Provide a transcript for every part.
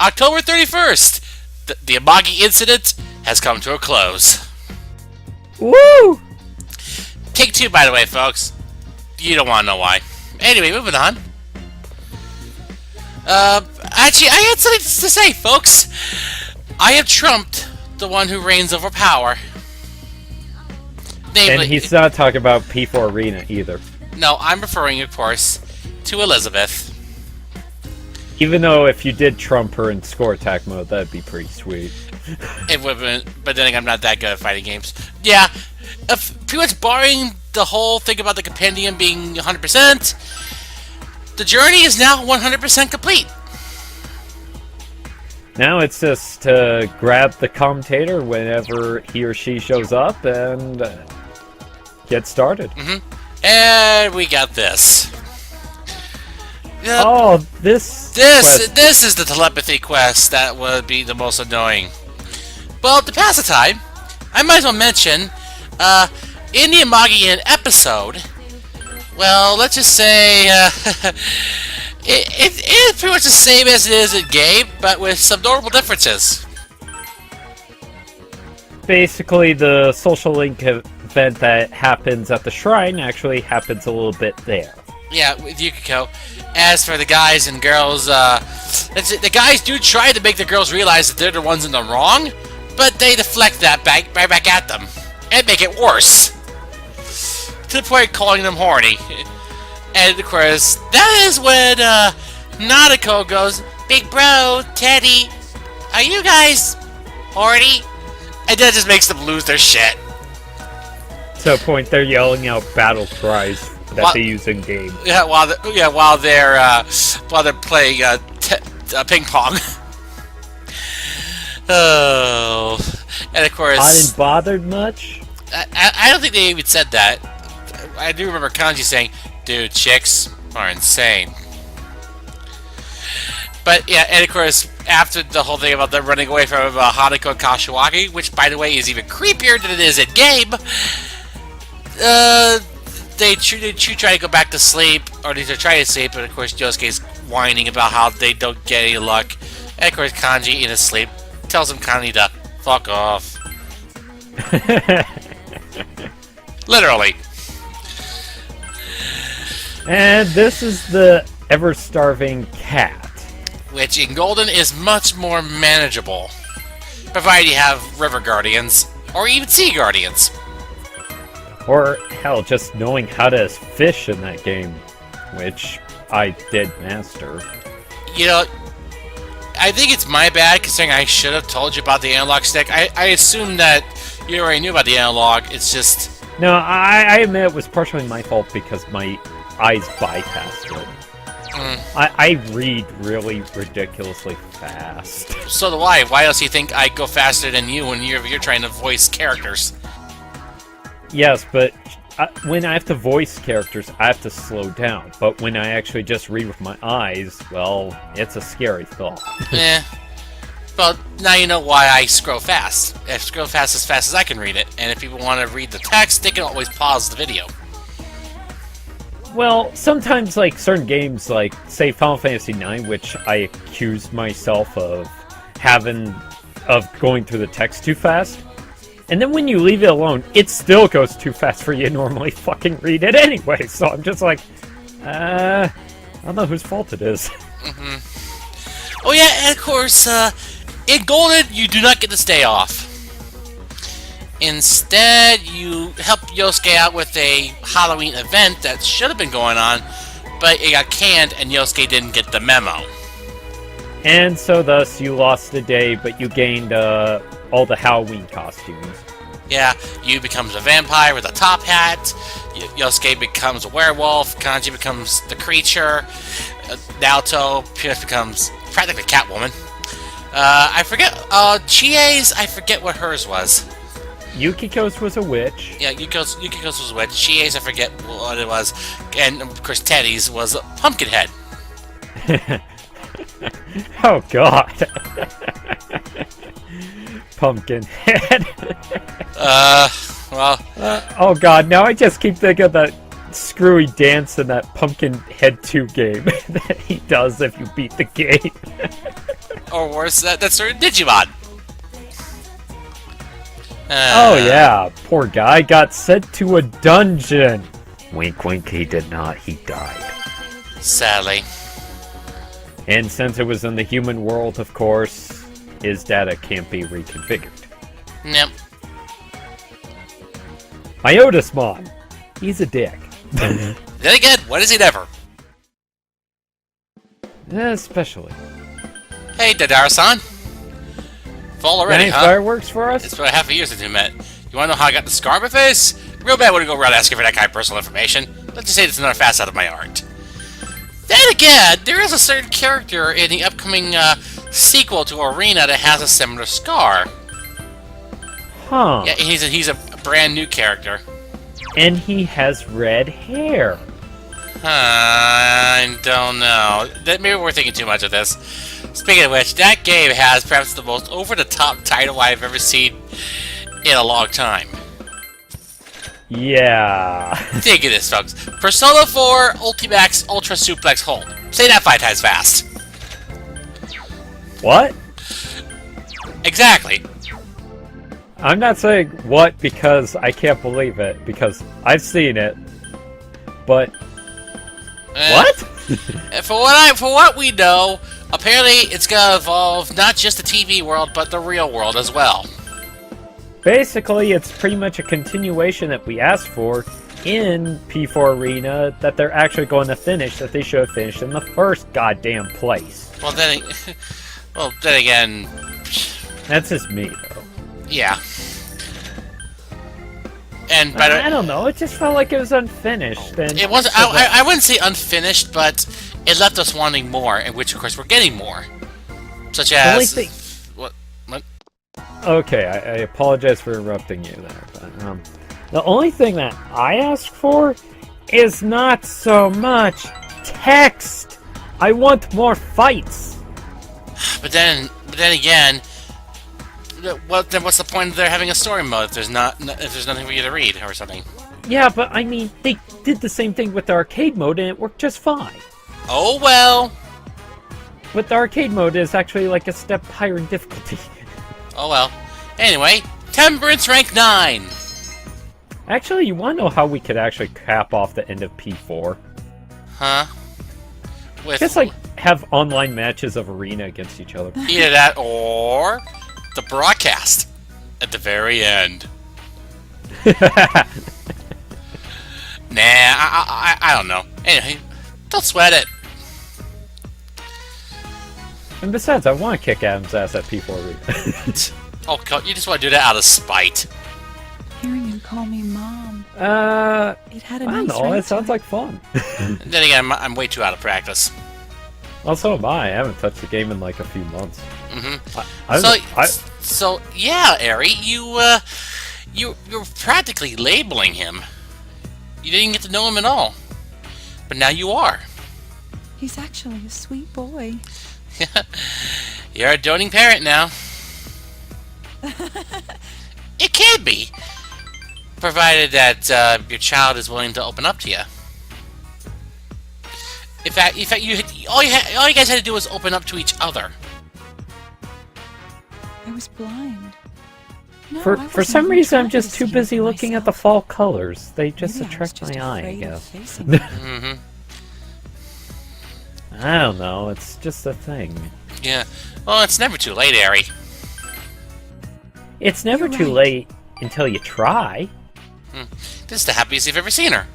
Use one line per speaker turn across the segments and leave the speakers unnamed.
October 31st, the Amagi incident has come to a close.
Woo!
Take two, by the way, folks. You don't want to know why. Anyway, moving on. Actually, I had something to say, folks. I have trumped the one who reigns over power.
Namely, and he's not talking about P4 Arena either.
No, I'm referring, of course, to Elizabeth.
Even though if you did trump her in score attack mode, that'd be pretty sweet.
It would have been, but then I'm not that good at fighting games. Yeah, pretty much barring the whole thing about the compendium being 100%, the journey is now 100% complete. Now
it's just to grab the commentator whenever he or she shows up and get started.
And we got this.
Oh, this
is the telepathy quest that would be the most annoying. Well, to pass the time, I might as well mention, in the Amagian episode, well, let's just say, it is pretty much the same as it is in game, but with some notable differences.
Basically, the social link event that happens at the shrine actually happens a little bit there.
Yeah, with Yukiko. As for the guys and girls, the guys do try to make the girls realize that they're the ones in the wrong, but they deflect that right back at them, and make it worse. To the point of calling them horny. And of course, that is when Nanako goes, "Big bro, Teddy, are you guys horny?" And that just makes them lose their shit.
To the point they're yelling out battle cries that they use in game.
Yeah, while they're playing ping pong. Oh, and of course,
I didn't bothered much.
I don't think they even said that. I do remember Kanji saying, "Dude, chicks are insane." But yeah, and of course, after the whole thing about them running away from Hanako and Kashiwagi, which by the way is even creepier than it is in game, they try to go back to sleep, or they're trying to sleep, and of course Yosuke's whining about how they don't get any luck. And of course Kanji, in his sleep, tells him Kanji to fuck off. Literally.
And this is the ever-starving cat.
Which in Golden is much more manageable, provided you have River Guardians, or even Sea Guardians.
Or, hell, just knowing how to fish in that game, which I did master.
You know, I think it's my bad, considering I should have told you about the analog stick. I assume that you already knew about the analog, it's just...
No, I admit it was partially my fault because my eyes bypassed it. I read really ridiculously fast.
So do I. Why else do you think I go faster than you when you're trying to voice characters?
Yes, but when I have to voice characters, I have to slow down. But when I actually just read with my eyes, well, it's a scary thought.
Well, now you know why I scroll fast. I scroll fast as I can read it. And if people want to read the text, they can always pause the video.
Well, sometimes, like, certain games, like, say, Final Fantasy IX, which I accused myself of going through the text too fast, and then when you leave it alone, it still goes too fast for you to normally fucking read it anyway, so I'm just like, I don't know whose fault it is.
Oh yeah, and of course, in Golden, you do not get to stay off. Instead, you help Yosuke out with a Halloween event that should have been going on, but it got canned and Yosuke didn't get the memo.
And so thus you lost a day, but you gained all the Halloween costumes.
Yeah, Yu becomes a vampire with a top hat, Yosuke becomes a werewolf, Kanji becomes the creature, Naoto becomes practically Catwoman. I forget, Chie's, I forget what hers was.
Yukiko's was a witch.
Yeah, Yukiko's was a witch. Chie's, I forget what it was. And, of course, Teddy's was a Pumpkinhead.
Oh, God. Pumpkinhead.
Well...
oh, God, now I just keep thinking of that screwy dance in that Pumpkinhead 2 game that he does if you beat the game.
or worse, that certain Digimon.
Oh yeah, poor guy got sent to a dungeon. Wink wink, he did not, he died.
Sadly.
And since it was in the human world, of course, his data can't be reconfigured.
Yep.
Iotismon, he's a dick.
Then again, what is he never?
Especially.
Hey, Dadara-san. Fall already,
Any
huh?
fireworks for us?
It's been half a year since we met. You wanna know how I got the scar on my face? Real bad wouldn't go around asking for that kind of personal information. Let's just say it's another facet of my art. Then again, there is a certain character in the upcoming sequel to Arena that has a similar scar.
Huh.
Yeah, he's a brand new character.
And he has red hair.
I don't know. Maybe we're thinking too much of this. Speaking of which, that game has perhaps the most over-the-top title I've ever seen in a long time.
Yeah.
Think of this, folks. Persona 4 Ultimax Ultra Suplex Hold. Say that 5 times fast.
What?
Exactly.
I'm not saying what because I can't believe it, because I've seen it. But what?
For what we know, apparently it's gonna involve not just the TV world, but the real world as well.
Basically, it's pretty much a continuation that we asked for in P4 Arena that they're actually going to finish, that they should have finished in the first goddamn place.
Well then again,
That's just me, though.
yeah. And by the
I don't know, it just felt like it was unfinished. And
it wasn't. I wouldn't say unfinished, but it left us wanting more, in which of course we're getting more, such as what?
Okay, I apologize for interrupting you there, but the only thing that I ask for is not so much text. I want more fights.
But then again, what's the point of there having a story mode if there's nothing for you to read or something?
Yeah, but I mean, they did the same thing with the arcade mode and it worked just fine.
Oh well.
But the arcade mode is actually like a step higher in difficulty.
Oh well. Anyway, Temperance rank 9.
Actually, you want to know how we could actually cap off the end of P4?
Huh? With
Just like have online matches of Arena against each other.
either that or the broadcast at the very end. Nah, I don't know. Anyway, don't sweat it.
And besides, I want to kick Adam's ass at P4 Arena.
Oh, you just want to do that out of spite.
Hearing you call me mom. It had a
I don't
nice
know,
ring
it
to
sounds
it.
like fun.
Then again, I'm way too out of practice.
Also am I. I haven't touched the game in like a few months.
Mm-hmm. So yeah, Ari, you're practically labeling him. You didn't get to know him at all, but now you are.
He's actually a sweet boy.
You're a doting parent now. It can be, provided that your child is willing to open up to you. In fact, all you guys had to do was open up to each other.
I was blind. No, I
For
wasn't
some
even
reason, I'm
trying
just
to
too
steal
busy
for
looking at the
myself.
fall colors. They just
Maybe I was
attract
just
my eye, I
afraid of
guess.
facing them.
Mm-hmm.
I don't know. It's just a thing.
Yeah. Well, it's never too late, Ari.
It's never
You're
too
right.
late until you try.
This is the happiest you've ever seen her.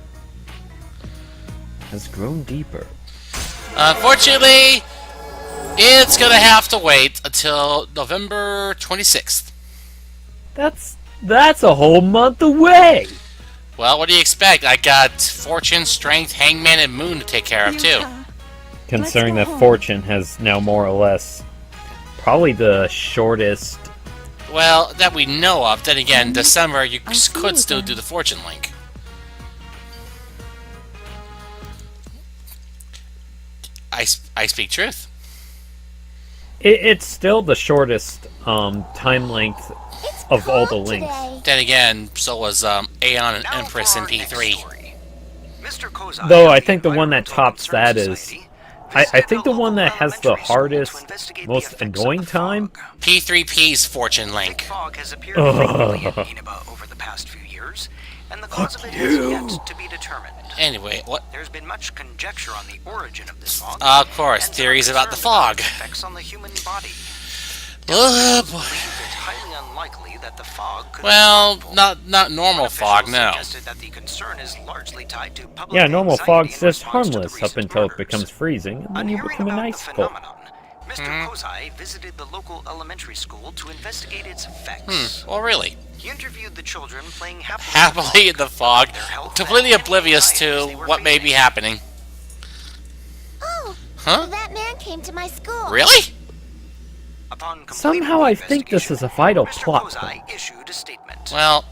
Has grown deeper.
Unfortunately, it's gonna have to wait until November 26th.
That's a whole month away.
Well, what do you expect? I got Fortune, Strength, Hangman, and Moon to take care of, too.
Yeah.
Considering
Let's
that
go home.
Fortune has now more or less probably the shortest.
Well, that we know of. Then again, December, you
I'll see
could
you
still
then.
do the Fortune link. I speak truth.
It's still the shortest time length of all the links.
Then again, so was Aeon and Empress in P3.
Though I think the one that tops that is I think the one that has the hardest, most annoying time.
P3P's Fortune Link.
Fog has appeared frequently in Inaba over the past few years, and the cause of it has yet to be determined.
Anyway, what?
There's been much conjecture on the origin of this fog.
Of course,
and
theories
some
about the
concern
fog.
its effects on the human body.
Oh boy.
It's highly unlikely that the fog could
Well,
be harmful.
not normal fog, no.
Suggested that the concern is largely tied to public
Yeah, normal
anxiety
fog's
in
just
response to the
harmless up
recent
until it
murders.
becomes freezing, and
On
then you
hearing
become an
about the
icicle.
phenomenon, Mr. Kozai visited the local elementary school to investigate its effects.
Well, really.
He interviewed the children playing
Happily in the fog, completely oblivious to what may be happening.
Oh,
Huh?
that man came to my school.
Really?
Somehow I think this is a vital plot
Kozai
point.
issued a statement.
Well,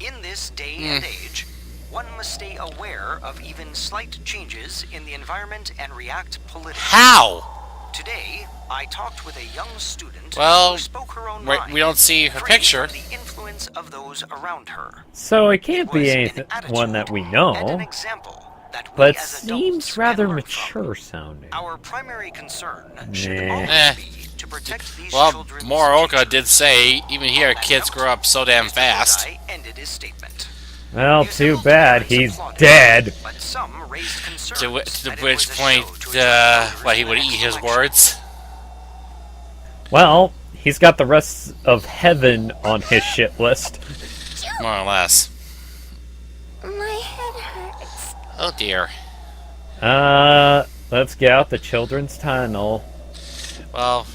In this day and age, one must stay aware of even slight changes in the environment and react politically.
how?
Today, I talked with a young student
Well,
who spoke her own
we
mind,
don't see her
free
picture.
from the influence of those around her.
So it can't be
Was an
anything
attitude
one that we
and an
know,
example that we
but it
as adults
seems
can
rather
learn from.
mature sounding.
Our primary concern should
Nah.
always
Eh.
be to protect these
Well,
children's
Morioka
future.
did say, even here,
On that
kids
note,
grow up so damn
Mr.
fast.
Kozai ended his statement.
Well,
He
too
assembled
bad,
the parents
he's
applauded,
dead.
But some raised concerns
To
that it
which
was a
point,
show to attract voters
he
in
would
the
eat
next
his
election.
words.
Well, he's got the rest of heaven on his shit list.
More or less.
My head hurts.
Oh dear.
Let's get out the children's tunnel.
Well,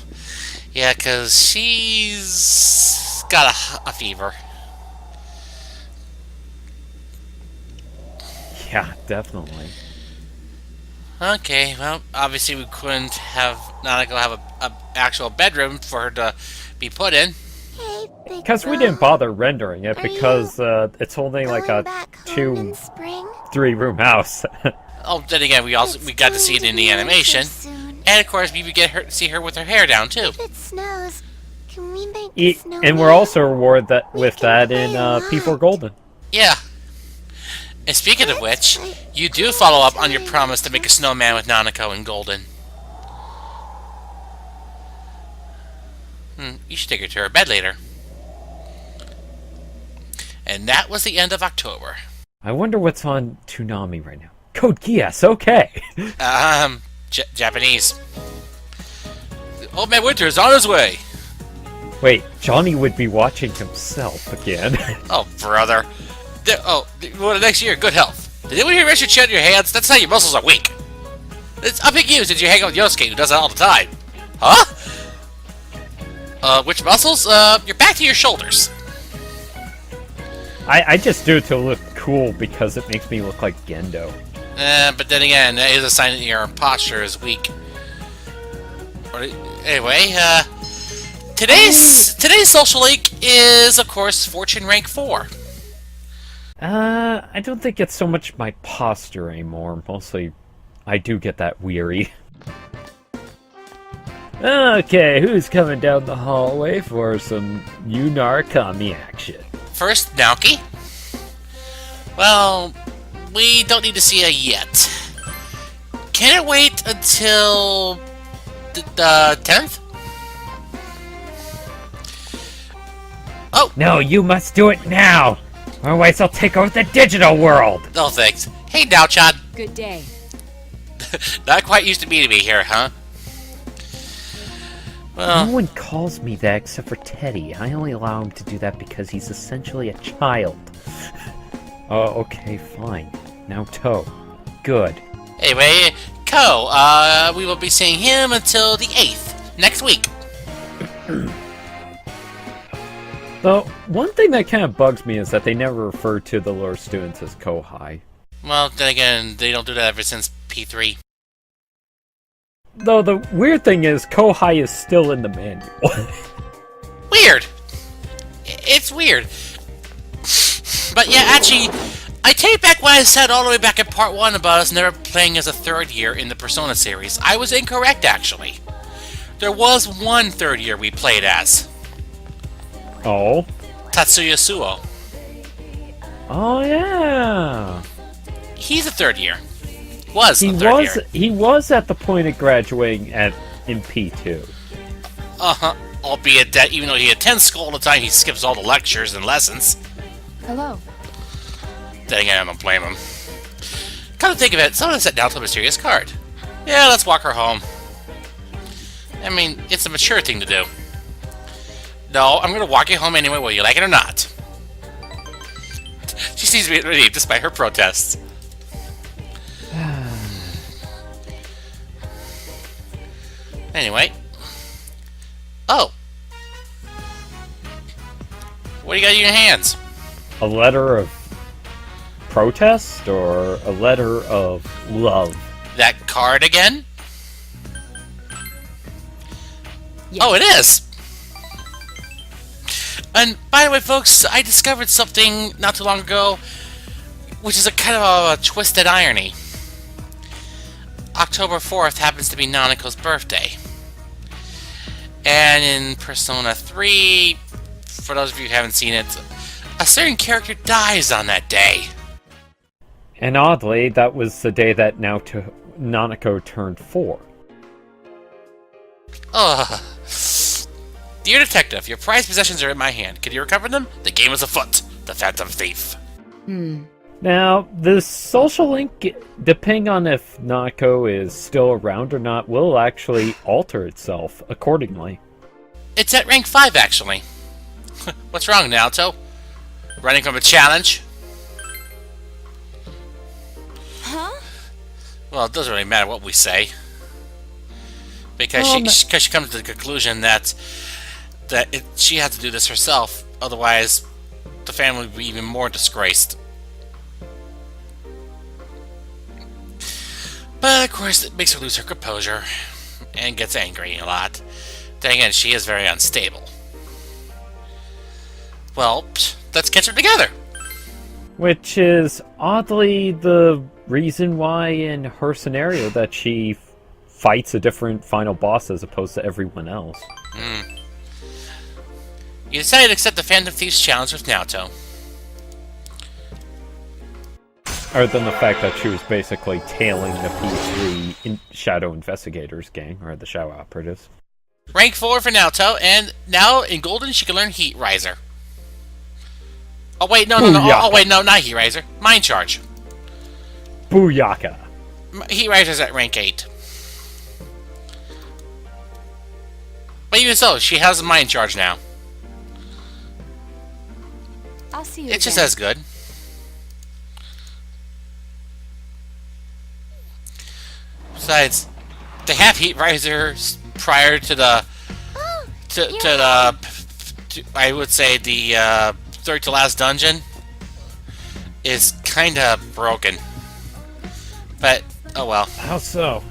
yeah, because she's got a fever.
Yeah, definitely.
Okay, well, obviously we couldn't have, not gonna have a actual bedroom for her to be put in.
Hey, big
Because we
bro.
didn't bother rendering it
Are
because it's only like
Going
a
back home in
2,
spring?
3-room house.
Oh, then again, we got to see it in the animation,
Soon.
and of course, we get see her with her hair down too.
If it snows, can we make a snowman?
And we're also rewarded that
We
with
can
that
play
in
a
P4
lot.
Golden.
Yeah. And speaking of which, you do follow up on your promise to make a snowman with Nanako and Golden. You should take her to her bed later. And that was the end of October.
I wonder what's on Toonami right now. Code Geass, okay.
Japanese. Old Man Winter is on his way.
Wait, Johnny would be watching himself again.
Oh, brother. Well, next year, good health. Did anyone here rest your chin in your hands? That's how your muscles are weak. It's up at you since you hang out with Yosuke, who does it all the time. Huh? Which muscles? Your back to your shoulders.
I just do it to look cool because it makes me look like Gendo.
But then again, that is a sign that your posture is weak. Anyway, today's social link is, of course, Fortune Rank 4.
I don't think it's so much my posture anymore. Mostly, I do get that weary. Okay, who's coming down the hallway for some Yunarakami action?
First, Naoki. Well, we don't need to see her yet. Can it wait until the 10th? Oh!
No, you must do it now! Otherwise I'll take over the digital world!
No thanks. Hey, Naochan.
Good day.
Not quite used to meeting me here, huh? Well,
No one calls me that except for Teddy. I only allow him to do that because he's essentially a child. Oh, okay, fine. Now Toe. Good.
anyway, Ko, we will be seeing him until the 8th, next week.
Though, one thing that kind of bugs me is that they never refer to the lower students as Kohai.
Well, then again, they don't do that ever since P3.
Though the weird thing is, Kohai is still in the manual.
Weird! It's weird. But yeah, actually, I take back what I said all the way back in part 1 about us never playing as a third year in the Persona series. I was incorrect, actually. There was one third year we played as.
Oh?
Tatsuya Suo.
Oh, yeah!
He's a third year. Was
He
the third
was
year.
he was at the point of graduating in P2.
Uh-huh. Albeit that even though he attends school all the time, he skips all the lectures and lessons.
Hello.
Then again, I don't blame him. Come to think of it, someone set down to a mysterious card. Yeah, let's walk her home. I mean, it's a mature thing to do. No, I'm gonna walk you home anyway, whether you like it or not. She seems to be relieved despite her protests. Anyway. Oh. What do you got in your hands?
A letter of protest or a letter of love?
That card again?
Yes.
Oh, it is! And by the way, folks, I discovered something not too long ago, which is a kind of a twisted irony. October 4th happens to be Nanako's birthday. And in Persona 3, for those of you who haven't seen it, a certain character dies on that day.
And oddly, that was the day that Nanako turned 4.
Ugh. Dear Detective, your prized possessions are in my hand. Can you recover them? The game is afoot. The Phantom Thief.
Now, the social link, depending on if Nanako is still around or not, will actually alter itself accordingly.
It's at rank 5, actually. What's wrong, Naoto? Running from a challenge?
Huh?
Well, it doesn't really matter what we say. Because she comes to the conclusion that she had to do this herself, otherwise the family would be even more disgraced. But of course it makes her lose her composure and gets angry a lot. Then again, she is very unstable. Well, let's catch her together.
Which is oddly the reason why in her scenario that she fights a different final boss as opposed to everyone else.
You decided to accept the Phantom Thief's challenge with Naoto.
Other than the fact that she was basically tailing the P3 Shadow Investigators gang, or the Shadow Operatives.
Rank 4 for Naoto, and now in Golden she can learn Heat Riser. Oh wait, no. Oh wait, no, not Heat Riser. Mind Charge.
Booyaka!
Heat Riser's at rank 8. But even so, she has a Mind Charge now.
I'll see you
It's just
again.
as good. Besides, they have Heat Risers prior to the I would say the third to last dungeon is kinda broken. But oh well.
How so?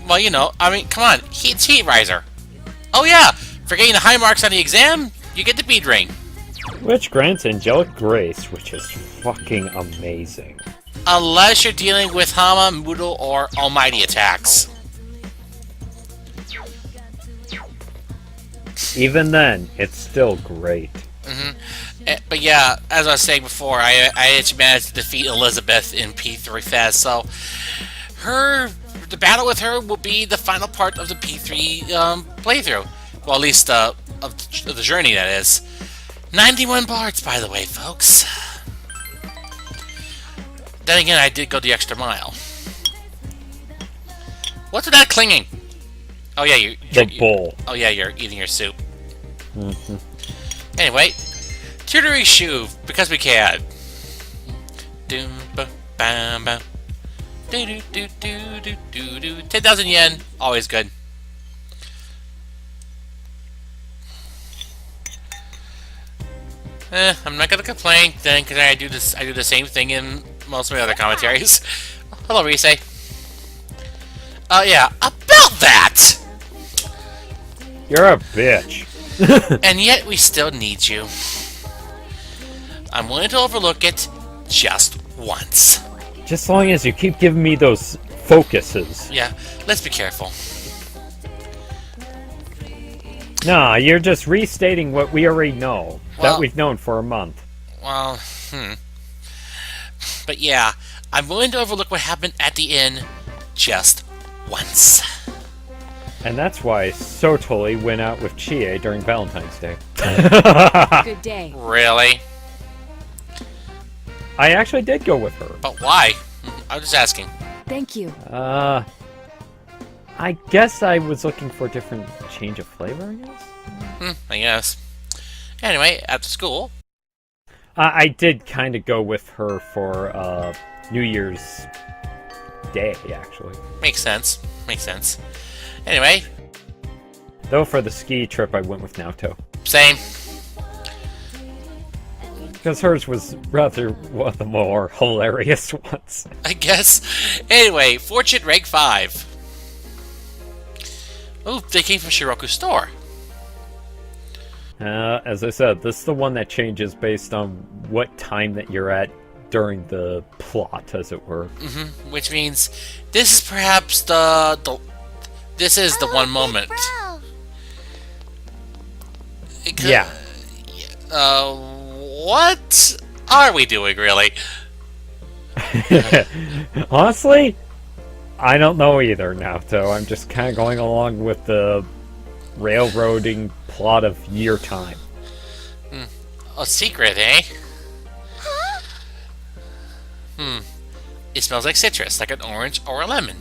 Well, you know, I mean, come on, it's Heat Riser. Oh yeah, for getting the high marks on the exam, you get the bead ring.
Which grants angelic grace, which is fucking amazing.
Unless you're dealing with Hama, Moodle, or Almighty attacks.
Even then, it's still great.
But yeah, as I was saying before, I actually managed to defeat Elizabeth in P3 Fest, so the battle with her will be the final part of the P3 playthrough. Well, at least of the journey, that is. 91 parts, by the way, folks. Then again, I did go the extra mile. What's with that clinging? Oh yeah,
The bowl.
Oh yeah, you're eating your soup. Anyway, Tutory Shuv, because we can. 10,000 yen, always good. I'm not gonna complain then, because I do the same thing in most of my other commentaries. Hello, Rise. Yeah, about that!
You're a bitch.
And yet we still need you. I'm willing to overlook it just once.
Just as long as you keep giving me those focuses.
Yeah, let's be careful.
Nah, you're just restating what we already know.
Well-
that we've known for a month.
Well, But yeah, I'm willing to overlook what happened at the inn just once.
And that's why Sotoli went out with Chie during Valentine's Day.
Good day.
Really?
I actually did go with her.
But why? I was just asking.
Thank you.
I guess I was looking for a different change of flavor, I guess?
I guess. Anyway, after school.
I did kind of go with her for New Year's Day, actually.
Makes sense. Makes sense. Anyway.
Though for the ski trip, I went with Naoto.
Same.
Because hers was rather one of the more hilarious ones.
I guess. Anyway, Fortune rank 5. Oh, they came from Shiroku's store.
As I said, this is the one that changes based on what time that you're at during the plot, as it were.
Which means this is perhaps this is the one moment.
Bro.
Yeah.
What are we doing, really?
Honestly, I don't know either, Naoto. I'm just kind of going along with the railroading plot of year time.
A secret, eh? It smells like citrus, like an orange or a lemon.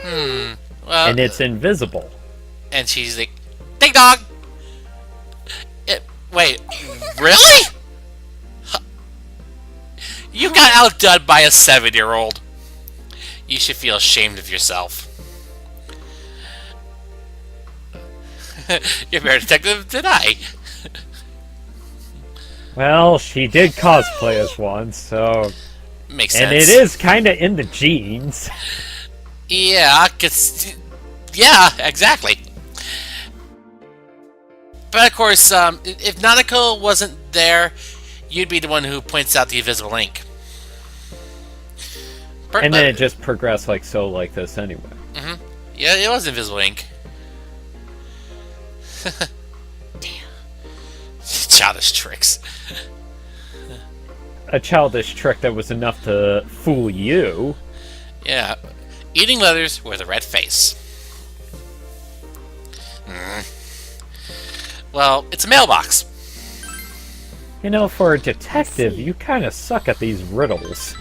Well,
And it's invisible.
and she's like, "Ding dong." Wait, really? You got outdone by a 7-year-old. You should feel ashamed of yourself. You're a better detective than I.
Well, she did cosplay as one, so...
Makes sense.
And it is kind of in the genes.
Yeah, yeah, exactly. But of course, if Nanako wasn't there, you'd be the one who points out the invisible ink.
And then it just progressed like this anyway.
Yeah, it was invisible ink. Damn. Childish tricks.
A childish trick that was enough to fool you.
Yeah. Eating letters with a red face. Well, it's a mailbox.
You know, for a detective, you kind of suck at these riddles.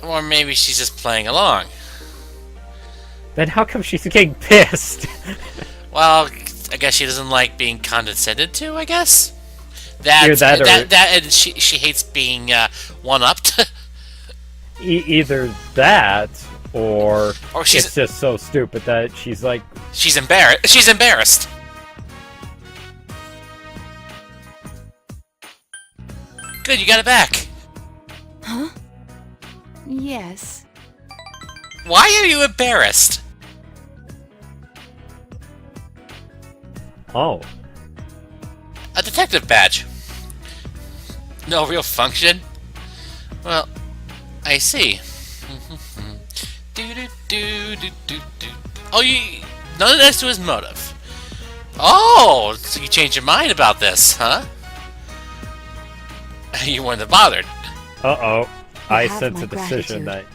Or maybe she's just playing along.
Then how come she's getting pissed?
Well, I guess she doesn't like being condescended to, I guess?
Either that or-
and she hates being one-upped.
Either that, or
she's
it's just so stupid that she's like...
She's embarrassed. Good, you got it back.
Huh? Yes.
Why are you embarrassed?
Oh.
A detective badge. No real function? Well, I see. Oh, none of that's to his motive. Oh, so you changed your mind about this, huh? You weren't bothered.
Uh-oh. I
have
sense
my
a decision
gratitude.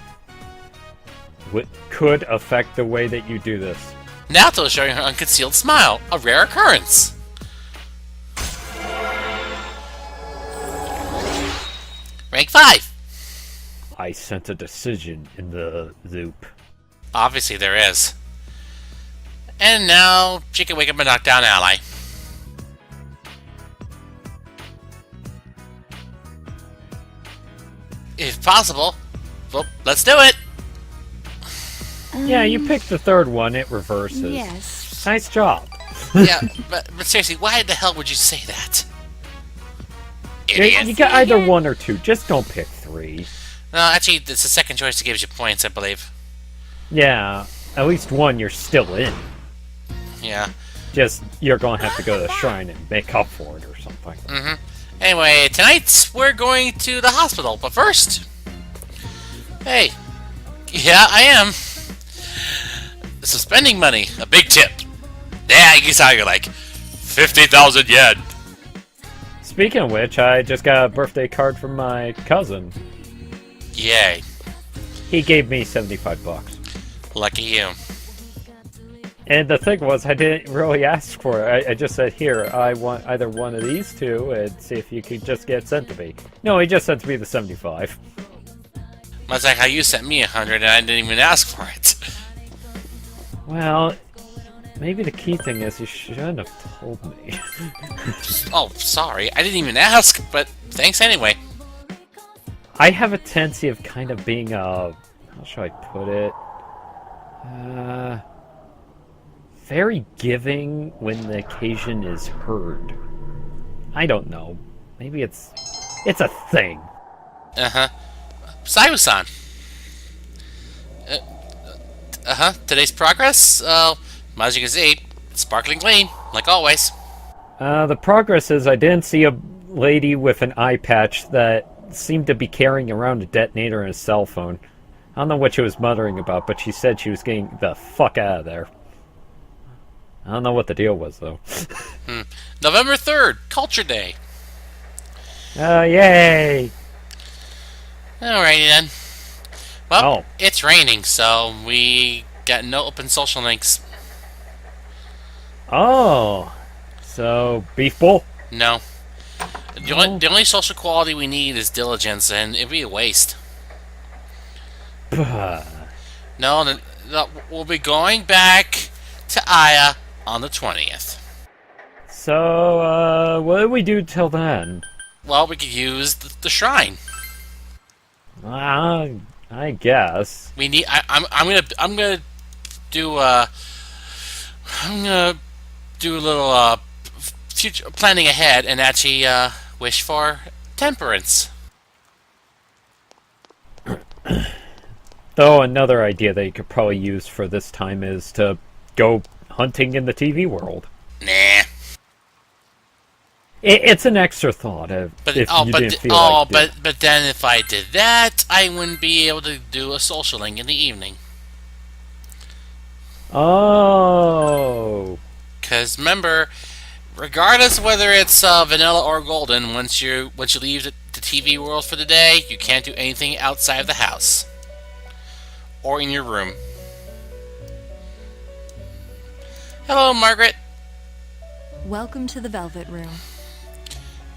that could affect the way that you do this.
Naoto is showing her unconcealed smile, a rare occurrence. Rank 5.
I sense a decision in the loop.
Obviously there is. And now she can wake up a knockdown ally. If possible. Well, let's do it!
Yeah, you picked the third one, it reverses.
Yes.
Nice job.
Yeah, but seriously, why the hell would you say that?
You
Idiot.
got either one or two, just don't pick three.
No, actually, it's the second choice that gives you points, I believe.
Yeah, at least one you're still in.
Yeah.
Just, you're gonna have to go to the shrine and make up for it or something.
Anyway, tonight we're going to the hospital, but first... Hey. Yeah, I am. So spending money, a big tip. Yeah, you saw you're like 50,000 yen.
Speaking of which, I just got a birthday card from my cousin.
Yay.
He gave me $75.
Lucky you.
And the thing was, I didn't really ask for it. I just said, here, I want either one of these two, and see if you could just get it sent to me. No, he just sent me the 75.
Much like how you sent me 100 and I didn't even ask for it.
Well, maybe the key thing is you shouldn't have told me.
Oh, sorry. I didn't even ask, but thanks anyway.
I have a tendency of kind of being how should I put it? Very giving when the occasion is heard. I don't know. Maybe it's a thing.
Uh-huh. Sayu-san. Today's progress? As you can see, sparkling clean, like always.
The progress is I didn't see a lady with an eye patch that seemed to be carrying around a detonator and a cell phone. I don't know what she was muttering about, but she said she was getting the fuck out of there. I don't know what the deal was, though.
November 3rd, Culture Day.
Yay!
Alrighty then. Well,
Oh.
it's raining, so we got no open social links.
Oh! So, beef bowl?
No. The only social quality we need is diligence, and it'd be a waste. No, we'll be going back to Aya on the 20th.
So, what do we do till then?
Well, we could use the shrine.
I guess.
We need. I'm gonna do a little future planning ahead and actually wish for temperance.
Though another idea that you could probably use for this time is to go hunting in the TV world.
Nah.
It's an extra thought if you didn't feel like doing it.
But then if I did that, I wouldn't be able to do a social link in the evening.
Oh.
Because remember, regardless of whether it's vanilla or golden, once you leave the TV world for the day, you can't do anything outside of the house or in your room. Hello, Margaret.
Welcome to the Velvet Room.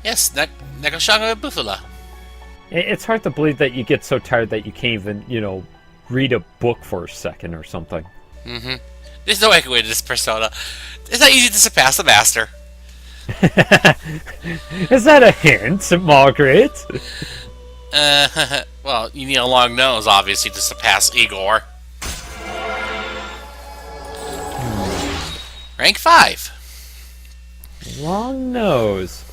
Yes, Nekoshanga Bufala.
It's hard to believe that you get so tired that you can't even, read a book for a second or something.
Mm-hmm. There's no equity to this persona. It's not easy to surpass the master.
Is that a hint, Margaret?
Well, you need a long nose, obviously, to surpass Igor. Rank 5.
Long nose.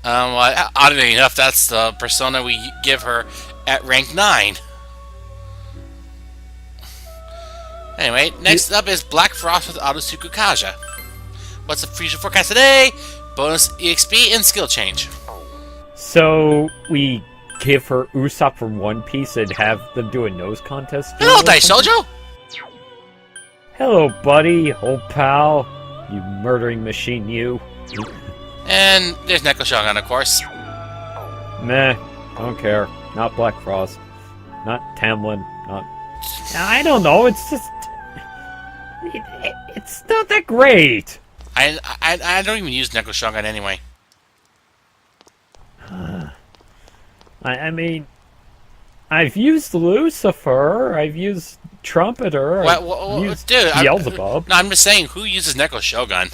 Well, oddly enough, that's the persona we give her at rank 9. Anyway, next up is Black Frost with Autotsuku Kaja. What's the future forecast today? Bonus EXP and skill change.
So, we give her Usopp from One Piece and have them do a nose contest?
Hello, Daishoujo!
Hello, buddy, old pal. You murdering machine, you.
And there's Neko Shogun, of course.
Meh, don't care. Not Black Frost. Not Tamlin. Not... I don't know, it's just... It's not that great.
I don't even use Neko Shogun anyway.
I mean... I've used Lucifer, I've used Trumpeter, I've used Beelzebub.
I'm just saying, who uses Neko Shogun?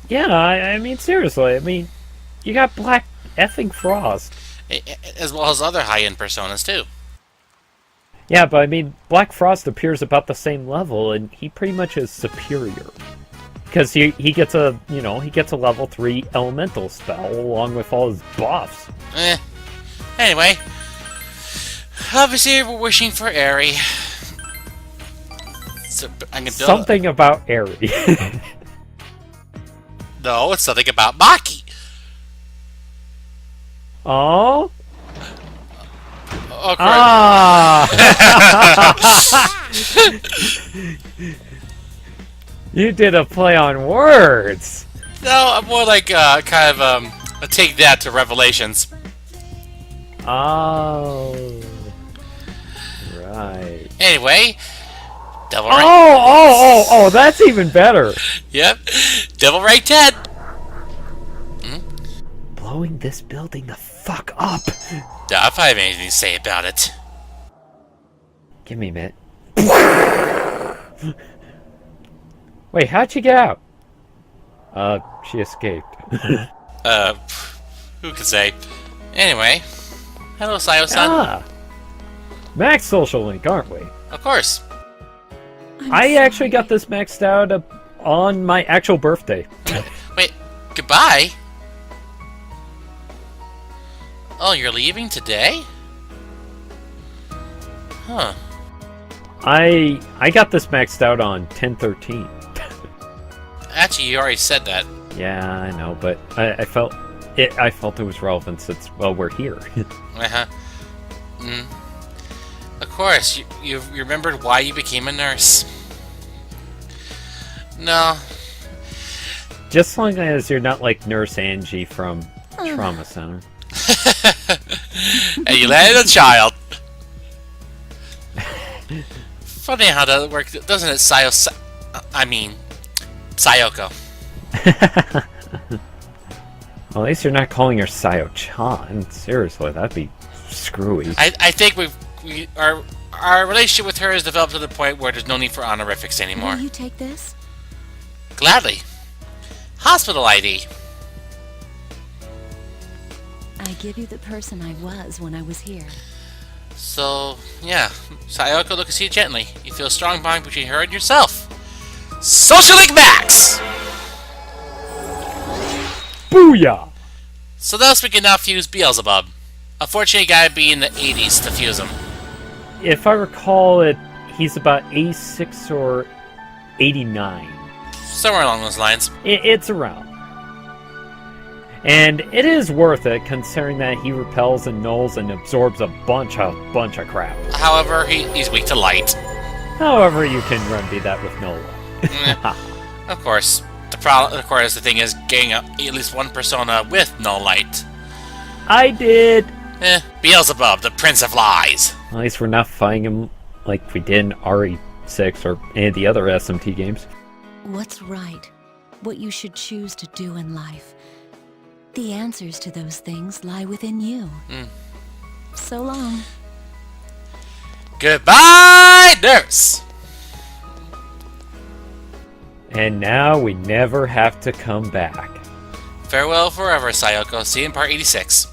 Yeah, I mean, seriously, I mean, you got Black effing Frost.
As well as other high-end personas, too.
Yeah, but I mean, Black Frost appears about the same level, and he pretty much is superior. Because he gets a, he gets a level 3 elemental spell, along with all his buffs.
Anyway, obviously we're wishing for Eri. So I can
something about Eri.
No, it's something about Maki.
Oh?
Oh,
ah! You did a play on words.
No, I'm more like kind of a take that to Revelations.
Oh. Right.
Anyway, Devil
Oh, that's even better.
Yep, Devil Ray 10.
Blowing this building the fuck up.
If I have anything to say about it.
Give me a minute. Wait, how'd she get out? She escaped.
Who can say? Anyway, hello, Sayo-san.
Max Social Link, aren't we?
Of course.
I actually got this maxed out on my actual birthday.
Wait, goodbye? Oh, you're leaving today? Huh.
I got this maxed out on 10/13.
Actually, you already said that.
Yeah, I know, but I felt it was relevant since, well, we're here.
Uh-huh. Of course, you remembered why you became a nurse. No.
Just as long as you're not like Nurse Angie from Trauma Center.
And you landed a child. Funny how that works, doesn't it, Sayoko?
Well, at least you're not calling her Sayo-chan. Seriously, that'd be screwy.
I think our relationship with her has developed to the point where there's no need for honorifics anymore.
Will you take this?
Gladly. Hospital ID.
I give you the person I was when I was here.
So, yeah. Sayoko, look at you gently. You feel a strong bond between her and yourself. Social Link Max!
Booyah!
So thus we can now fuse Beelzebub. Unfortunately, you gotta be in the 80s to fuse him.
If I recall it, he's about 86 or 89.
Somewhere along those lines.
It's around. And it is worth it, considering that he repels and nulls and absorbs a bunch of crap.
However, he's weak to light.
However, you can remedy that with no light.
Of course. The thing is getting at least one persona with no light.
I did!
Beelzebub, the Prince of Lies.
At least we're not fighting him like we did in RE6 or any of the other SMT games.
What's right? What you should choose to do in life. The answers to those things lie within you. So long.
Goodbye, nurse!
And now we never have to come back.
Farewell forever, Sayoko. See you in part 86.